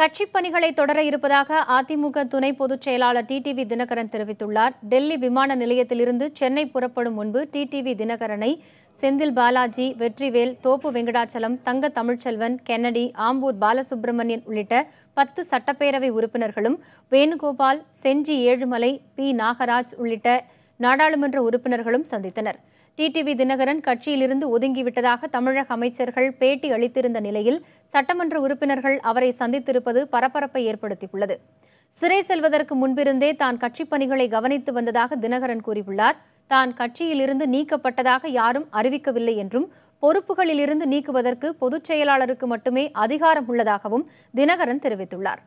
கட்சிப் பணிகளை தொடர இருப்பதாக அதிமுக துணை பொதுச் செயலாளர் டிடிவி தினகரன் தெரிவித்துள்ளார். டெல்லி விமான நிலையத்திலிருந்து சென்னை புறப்படும் முன்பு டிடிவி தினகரனை செந்தில் பாலாஜி, வெற்றிவேல், தோப்பு வெங்கடாச்சலம், தங்க தமிழ்ச்செல்வன், கென்னடி, ஆம்பூர் பாலசுப்ரமணியன் உள்ளிட்ட 10 சட்டப்பேரவை உறுப்பினர்களும், வேணுகோபால், செஞ்சி ஏழுமலை, பி நாகராஜ் உள்ளிட்ட நாடாளுமன்ற உறுப்பினர்களும் சந்தித்தனர். டிடிவி தினகரன் கட்சியிலிருந்து ஒதுங்கிவிட்டதாக தமிழக அமைச்சர்கள் பேட்டி அளித்திருந்த நிலையில் சட்டமன்ற உறுப்பினர்கள் அவரை சந்தித்திருப்பது பரபரப்பை ஏற்படுத்தியுள்ளது. சிறை செல்வதற்கு முன்பிருந்தே தான் கட்சிப் பணிகளை கவனித்து வந்ததாக தினகரன் கூறியுள்ளார். தான் கட்சியிலிருந்து நீக்கப்பட்டதாக யாரும் அறிவிக்கவில்லை என்றும், பொறுப்புகளிலிருந்து நீக்குவதற்கு பொதுச் செயலாளருக்கு மட்டுமே அதிகாரம் உள்ளதாகவும் தினகரன் தெரிவித்துள்ளார்.